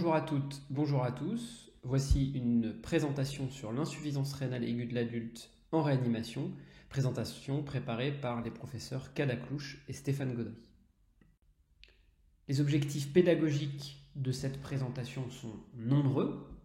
Bonjour à toutes, bonjour à tous. Voici une présentation sur l'insuffisance rénale aiguë de l'adulte en réanimation, présentation préparée par les professeurs Kadaklouche et Stéphane Gaudry. Les objectifs pédagogiques de cette présentation sont nombreux,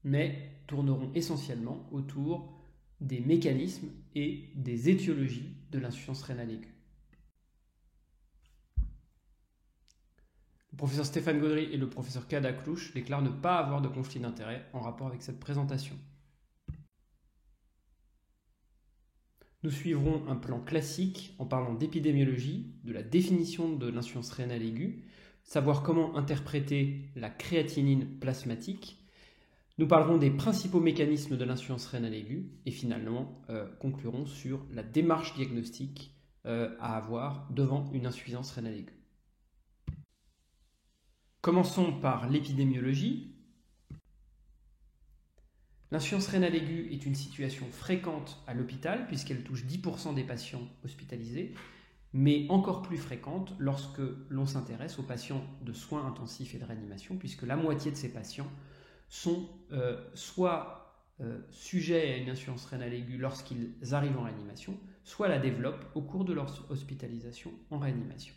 mais tourneront essentiellement autour des mécanismes et des étiologies de l'insuffisance rénale aiguë. Le professeur Stéphane Gaudry et le professeur Kadaklouche déclarent ne pas avoir de conflit d'intérêt en rapport avec cette présentation. Nous suivrons un plan classique en parlant d'épidémiologie, de la définition de l'insuffisance rénale aiguë, savoir comment interpréter la créatinine plasmatique. Nous parlerons des principaux mécanismes de l'insuffisance rénale aiguë et finalement conclurons sur la démarche diagnostique à avoir devant une insuffisance rénale aiguë. Commençons par l'épidémiologie. L'insuffisance rénale aiguë est une situation fréquente à l'hôpital puisqu'elle touche 10% des patients hospitalisés, mais encore plus fréquente lorsque l'on s'intéresse aux patients de soins intensifs et de réanimation, puisque la moitié de ces patients sont soit sujets à une insuffisance rénale aiguë lorsqu'ils arrivent en réanimation, soit la développent au cours de leur hospitalisation en réanimation.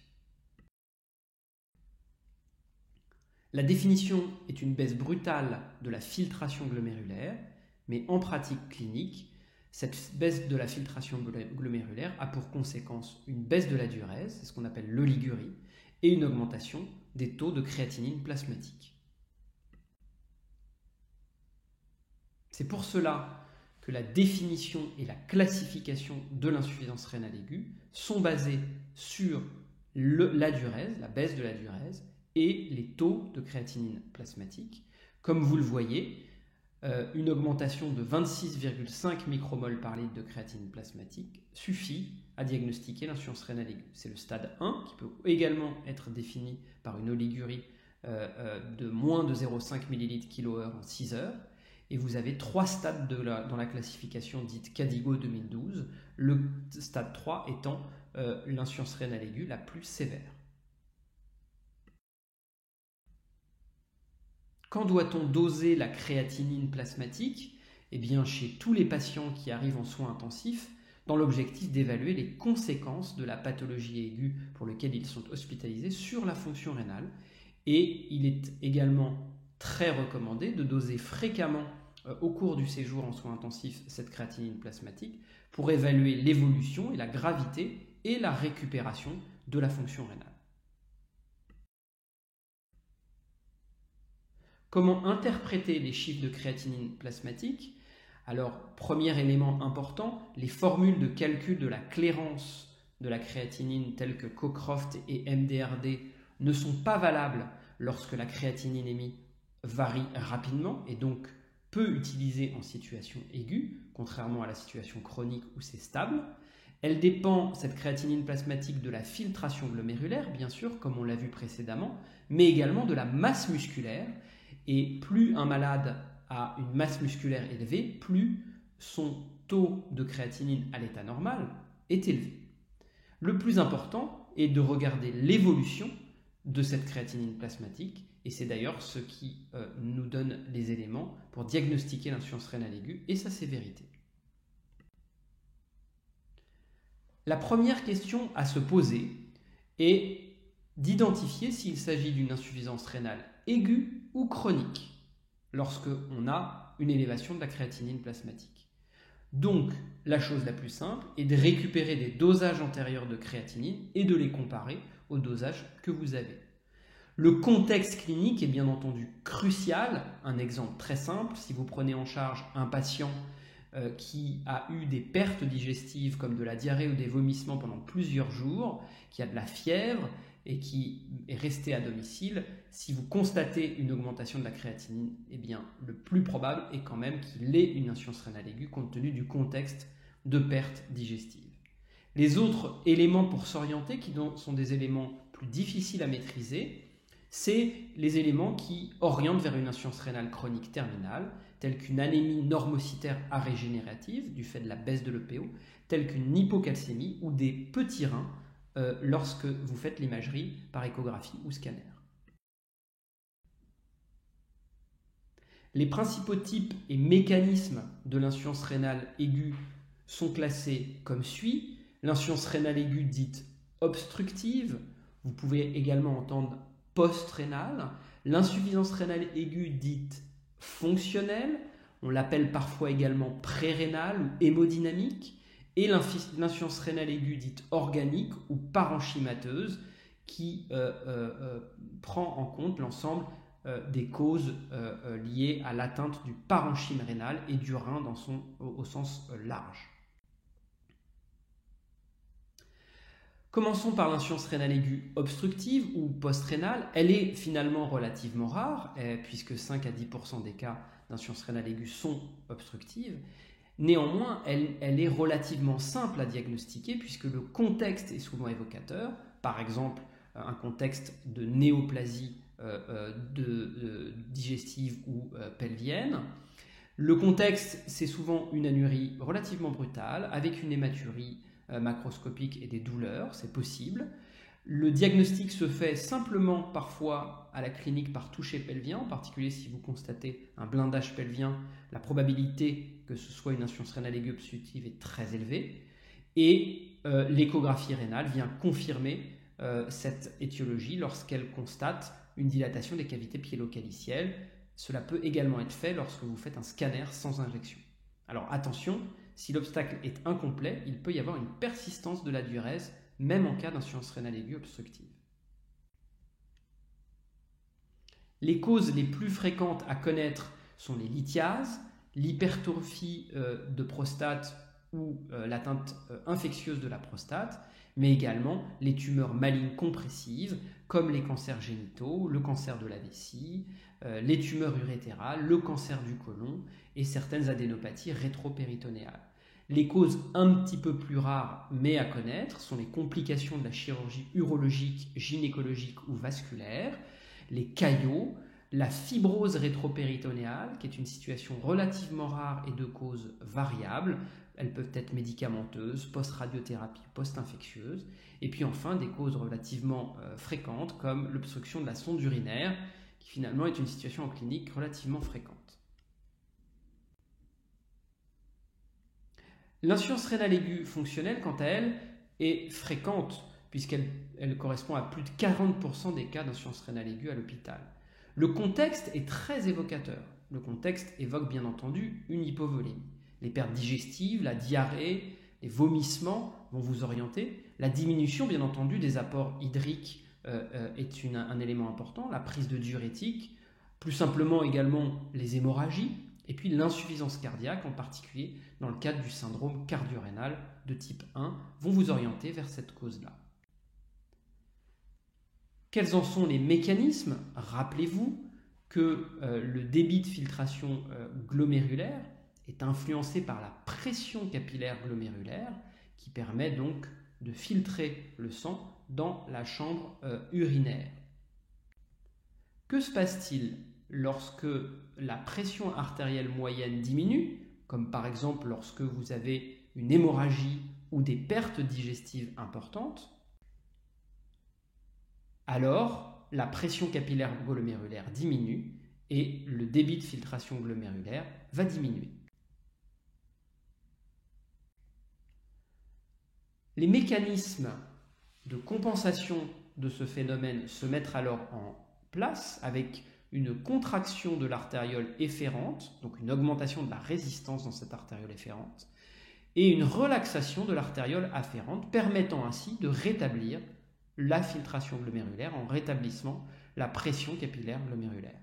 La définition est une baisse brutale de la filtration glomérulaire, mais en pratique clinique, cette baisse de la filtration glomérulaire a pour conséquence une baisse de la diurèse, c'est ce qu'on appelle l'oligurie, et une augmentation des taux de créatinine plasmatique. C'est pour cela que la définition et la classification de l'insuffisance rénale aiguë sont basées sur la diurèse, la baisse de la diurèse, et les taux de créatinine plasmatique. Comme vous le voyez, une augmentation de 26,5 micromoles par litre de créatinine plasmatique suffit à diagnostiquer l'insuffisance rénale aiguë. C'est le stade 1 qui peut également être défini par une oligurie de moins de 0,5 ml/kH en 6 heures. Et vous avez 3 stades dans la classification dite KDIGO 2012, le stade 3 étant l'insuffisance rénale aiguë la plus sévère. Quand doit-on doser la créatinine plasmatique ? Eh bien, chez tous les patients qui arrivent en soins intensifs, dans l'objectif d'évaluer les conséquences de la pathologie aiguë pour laquelle ils sont hospitalisés sur la fonction rénale. Et il est également très recommandé de doser fréquemment au cours du séjour en soins intensifs cette créatinine plasmatique pour évaluer l'évolution et la gravité et la récupération de la fonction rénale. Comment interpréter les chiffres de créatinine plasmatique ? Alors, premier élément important, les formules de calcul de la clairance de la créatinine telles que Cockcroft et MDRD ne sont pas valables lorsque la créatinémie varie rapidement et donc peu utilisée en situation aiguë, contrairement à la situation chronique où c'est stable. Elle dépend, cette créatinine plasmatique, de la filtration glomérulaire, bien sûr, comme on l'a vu précédemment, mais également de la masse musculaire. Et plus un malade a une masse musculaire élevée, plus son taux de créatinine à l'état normal est élevé. Le plus important est de regarder l'évolution de cette créatinine plasmatique, et c'est d'ailleurs ce qui nous donne les éléments pour diagnostiquer l'insuffisance rénale aiguë et sa sévérité. La première question à se poser est d'identifier s'il s'agit d'une insuffisance rénale aiguë ou chronique lorsqu'on a une élévation de la créatinine plasmatique. Donc, la chose la plus simple est de récupérer des dosages antérieurs de créatinine et de les comparer aux dosages que vous avez. Le contexte clinique est bien entendu crucial. Un exemple très simple, si vous prenez en charge un patient qui a eu des pertes digestives comme de la diarrhée ou des vomissements pendant plusieurs jours, qui a de la fièvre et qui est resté à domicile, si vous constatez une augmentation de la créatinine, eh bien, le plus probable est quand même qu'il ait une insuffisance rénale aiguë compte tenu du contexte de perte digestive. Les autres éléments pour s'orienter, qui sont des éléments plus difficiles à maîtriser, c'est les éléments qui orientent vers une insuffisance rénale chronique terminale, telle qu'une anémie normocytaire arégénérative du fait de la baisse de l'EPO, telle qu'une hypocalcémie ou des petits reins lorsque vous faites l'imagerie par échographie ou scanner. Les principaux types et mécanismes de l'insuffisance rénale aiguë sont classés comme suit. L'insuffisance rénale aiguë dite obstructive, vous pouvez également entendre post-rénale. L'insuffisance rénale aiguë dite fonctionnelle, on l'appelle parfois également pré-rénale ou hémodynamique. Et l'insuffisance rénale aiguë dite organique ou parenchymateuse qui prend en compte l'ensemble des causes liées à l'atteinte du parenchyme rénal et du rein au sens large. Commençons par l'insuffisance rénale aiguë obstructive ou post-rénale. Elle est finalement relativement rare, puisque 5 à 10% des cas d'insuffisance rénale aiguë sont obstructives. Néanmoins, elle est relativement simple à diagnostiquer, puisque le contexte est souvent évocateur. Par exemple, un contexte de néoplasie digestive ou pelvienne. Le contexte, c'est souvent une anurie relativement brutale, avec une hématurie macroscopique et des douleurs, c'est possible. Le diagnostic se fait simplement parfois à la clinique par toucher pelvien, en particulier si vous constatez un blindage pelvien, la probabilité que ce soit une insuffisance rénale aiguë obstructive est très élevée. Et l'échographie rénale vient confirmer cette étiologie lorsqu'elle constate une dilatation des cavités piélo-calicielles. Cela peut également être fait lorsque vous faites un scanner sans injection. Alors attention, si l'obstacle est incomplet, il peut y avoir une persistance de la diurèse, même en cas d'insuffisance rénale aiguë obstructive. Les causes les plus fréquentes à connaître sont les lithiases, l'hypertrophie de prostate ou l'atteinte infectieuse de la prostate, mais également les tumeurs malignes compressives comme les cancers génitaux, le cancer de la vessie, les tumeurs urétérales, le cancer du côlon et certaines adénopathies rétropéritonéales. Les causes un petit peu plus rares mais à connaître sont les complications de la chirurgie urologique, gynécologique ou vasculaire, les caillots, la fibrose rétropéritonéale, qui est une situation relativement rare et de cause variable. Elles peuvent être médicamenteuses, post-radiothérapie, post-infectieuses. Et puis enfin, des causes relativement fréquentes, comme l'obstruction de la sonde urinaire, qui finalement est une situation en clinique relativement fréquente. L'insuffisance rénale aiguë fonctionnelle, quant à elle, est fréquente, puisqu'elle correspond à plus de 40% des cas d'insuffisance rénale aiguë à l'hôpital. Le contexte est très évocateur. Le contexte évoque bien entendu une hypovolémie. Les pertes digestives, la diarrhée, les vomissements vont vous orienter. La diminution, bien entendu, des apports hydriques est un élément important. La prise de diurétiques, plus simplement également les hémorragies, et puis l'insuffisance cardiaque, en particulier dans le cadre du syndrome cardio-rénal de type 1, vont vous orienter vers cette cause-là. Quels en sont les mécanismes? Rappelez-vous que le débit de filtration glomérulaire est influencé par la pression capillaire glomérulaire qui permet donc de filtrer le sang dans la chambre urinaire. Que se passe-t-il lorsque la pression artérielle moyenne diminue, comme par exemple lorsque vous avez une hémorragie ou des pertes digestives importantes? Alors, la pression capillaire glomérulaire diminue et le débit de filtration glomérulaire va diminuer. Les mécanismes de compensation de ce phénomène se mettent alors en place avec une contraction de l'artériole efférente, donc une augmentation de la résistance dans cette artériole efférente, et une relaxation de l'artériole afférente, permettant ainsi de rétablir la filtration glomérulaire en rétablissant la pression capillaire glomérulaire.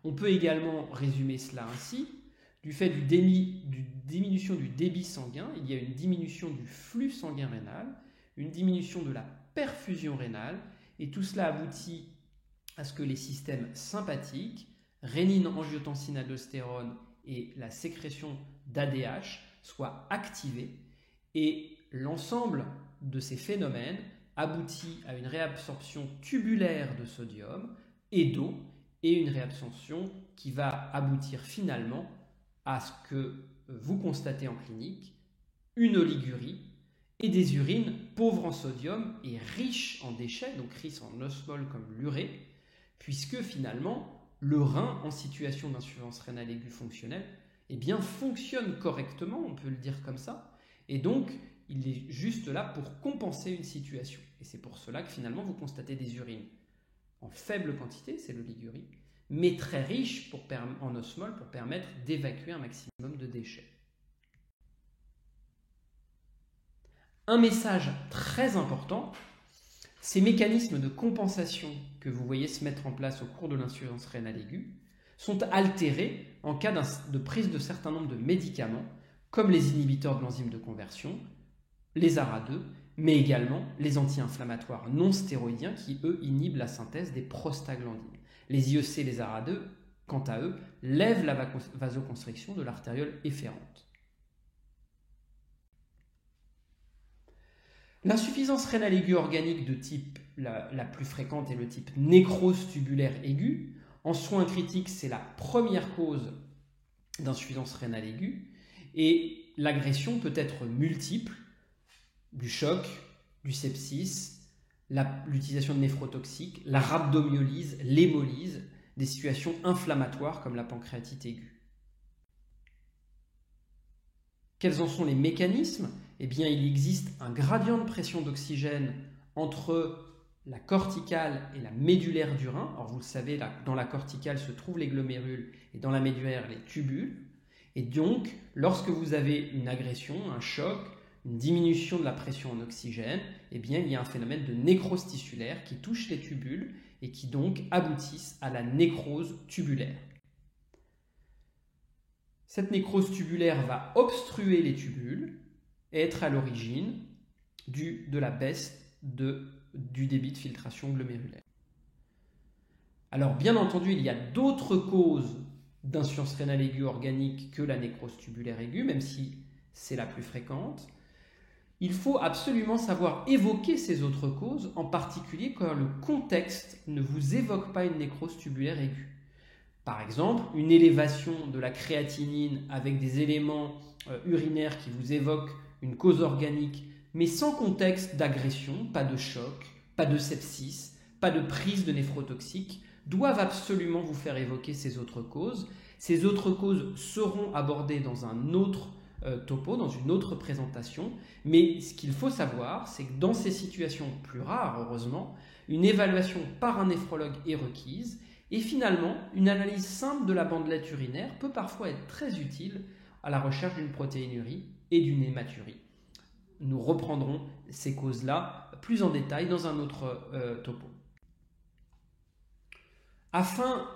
On peut également résumer cela ainsi. Du fait du diminution du débit sanguin, il y a une diminution du flux sanguin rénal, une diminution de la perfusion rénale, et tout cela aboutit à ce que les systèmes sympathiques, rénine, angiotensine, aldostérone et la sécrétion d'ADH soient activés, et l'ensemble de ces phénomènes aboutit à une réabsorption tubulaire de sodium et d'eau, et une réabsorption qui va aboutir finalement à ce que vous constatez en clinique, une oligurie et des urines pauvres en sodium et riches en déchets, donc riches en osmol comme l'urée, puisque finalement, le rein en situation d'insuffisance rénale aiguë fonctionnelle eh bien, fonctionne correctement, on peut le dire comme ça, et donc il est juste là pour compenser une situation. Et c'est pour cela que finalement vous constatez des urines en faible quantité, c'est l'oligurie, mais très riches en osmol pour permettre d'évacuer un maximum de déchets. Un message très important, ces mécanismes de compensation que vous voyez se mettre en place au cours de l'insuffisance rénale aiguë sont altérés en cas de prise de certains nombres de médicaments, comme les inhibiteurs de l'enzyme de conversion, les ARA2, mais également les anti-inflammatoires non stéroïdiens qui, eux, inhibent la synthèse des prostaglandines. Les IEC et les ARA2, quant à eux, lèvent la vasoconstriction de l'artériole efférente. L'insuffisance rénale aiguë organique de type la plus fréquente est le type nécrose tubulaire aiguë. En soins critiques, c'est la première cause d'insuffisance rénale aiguë et l'agression peut être multiple, du choc, du sepsis, l'utilisation de néphrotoxiques, la rhabdomyolyse, l'hémolyse, des situations inflammatoires comme la pancréatite aiguë. Quels en sont les mécanismes ? Eh bien, il existe un gradient de pression d'oxygène entre la corticale et la médulaire du rein. Alors, vous le savez, dans la corticale se trouvent les glomérules et dans la médulaire, les tubules. Et donc, lorsque vous avez une agression, un choc, une diminution de la pression en oxygène, eh bien, il y a un phénomène de nécrose tissulaire qui touche les tubules et qui donc aboutissent à la nécrose tubulaire. Cette nécrose tubulaire va obstruer les tubules et être à l'origine de la baisse du débit de filtration glomérulaire. Alors bien entendu, il y a d'autres causes d'insuffisance rénale aiguë organique que la nécrose tubulaire aiguë, même si c'est la plus fréquente. Il faut absolument savoir évoquer ces autres causes, en particulier quand le contexte ne vous évoque pas une nécrose tubulaire aiguë. Par exemple, une élévation de la créatinine avec des éléments urinaires qui vous évoquent une cause organique, mais sans contexte d'agression, pas de choc, pas de sepsis, pas de prise de néphrotoxiques, doivent absolument vous faire évoquer ces autres causes. Ces autres causes seront abordées dans un autre topo, dans une autre présentation, mais ce qu'il faut savoir, c'est que dans ces situations plus rares, heureusement, une évaluation par un néphrologue est requise, et finalement, une analyse simple de la bandelette urinaire peut parfois être très utile à la recherche d'une protéinurie et d'une hématurie. Nous reprendrons ces causes-là plus en détail dans un autre topo. Afin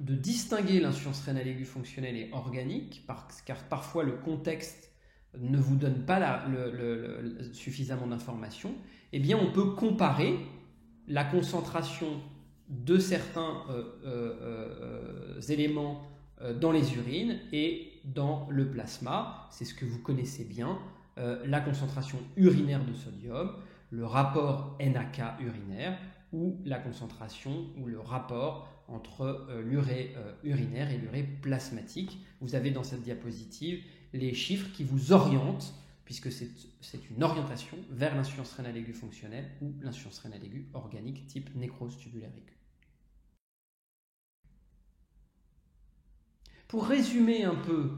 de distinguer l'insuffisance rénale aiguë fonctionnelle et organique, car parfois le contexte ne vous donne pas suffisamment d'informations, eh bien on peut comparer la concentration de certains éléments dans les urines et dans le plasma. C'est ce que vous connaissez bien, la concentration urinaire de sodium, le rapport NaK urinaire ou la concentration ou le rapport entre l'urée urinaire et l'urée plasmatique. Vous avez dans cette diapositive les chiffres qui vous orientent, puisque c'est une orientation vers l'insuffisance rénale aiguë fonctionnelle ou l'insuffisance rénale aiguë organique type nécrose tubulaire aiguë. Pour résumer un peu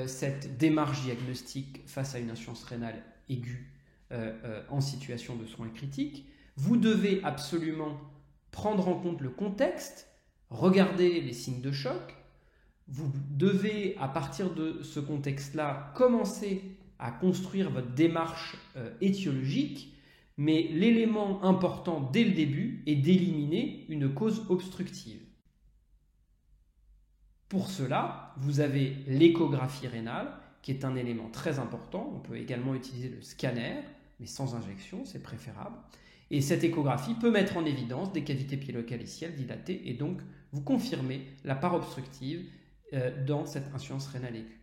cette démarche diagnostique face à une insuffisance rénale aiguë en situation de soins critiques, vous devez absolument prendre en compte le contexte, regarder les signes de choc. Vous devez, à partir de ce contexte-là, commencer à construire votre démarche étiologique, mais l'élément important dès le début est d'éliminer une cause obstructive. Pour cela, vous avez l'échographie rénale, qui est un élément très important. On peut également utiliser le scanner, mais sans injection, c'est préférable. Et cette échographie peut mettre en évidence des cavités piélo-calicielles dilatées et donc vous confirmer la part obstructive dans cette insuffisance rénale aiguë.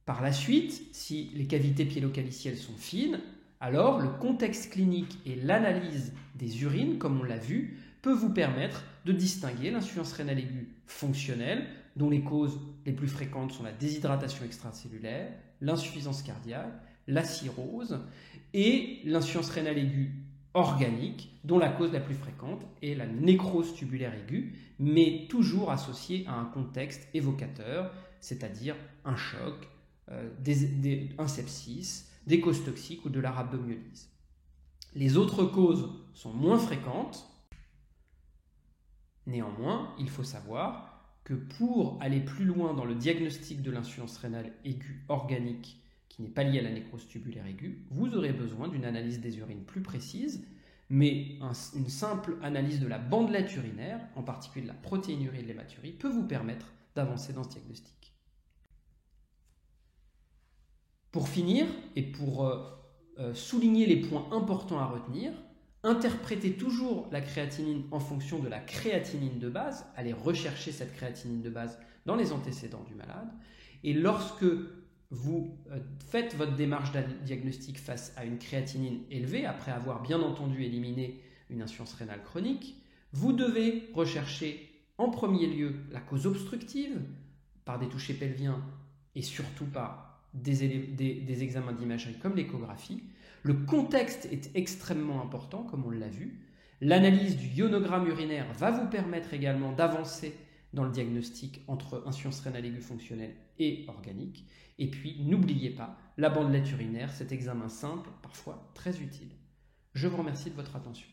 Par la suite, si les cavités piélo-calicielles sont fines, alors le contexte clinique et l'analyse des urines, comme on l'a vu, peut vous permettre de distinguer l'insuffisance rénale aiguë fonctionnelle dont les causes les plus fréquentes sont la déshydratation extracellulaire, l'insuffisance cardiaque, la cirrhose et l'insuffisance rénale aiguë organique, dont la cause la plus fréquente est la nécrose tubulaire aiguë, mais toujours associée à un contexte évocateur, c'est-à-dire un choc, un sepsis, des causes toxiques ou de la rhabdomyolyse. Les autres causes sont moins fréquentes. Néanmoins, il faut savoir que pour aller plus loin dans le diagnostic de l'insuffisance rénale aiguë organique qui n'est pas liée à la nécrose tubulaire aiguë, vous aurez besoin d'une analyse des urines plus précise, mais une simple analyse de la bandelette urinaire, en particulier de la protéinurie et de l'hématurie, peut vous permettre d'avancer dans ce diagnostic. Pour finir, et pour souligner les points importants à retenir, interprétez toujours la créatinine en fonction de la créatinine de base, allez rechercher cette créatinine de base dans les antécédents du malade, et lorsque vous faites votre démarche diagnostique face à une créatinine élevée, après avoir bien entendu éliminé une insuffisance rénale chronique, vous devez rechercher en premier lieu la cause obstructive par des touchés pelviens et surtout par des examens d'imagerie comme l'échographie. Le contexte est extrêmement important, comme on l'a vu. L'analyse du ionogramme urinaire va vous permettre également d'avancer dans le diagnostic entre insuffisance rénale aiguë fonctionnelle et organique. Et puis, n'oubliez pas, la bandelette urinaire, cet examen simple, parfois très utile. Je vous remercie de votre attention.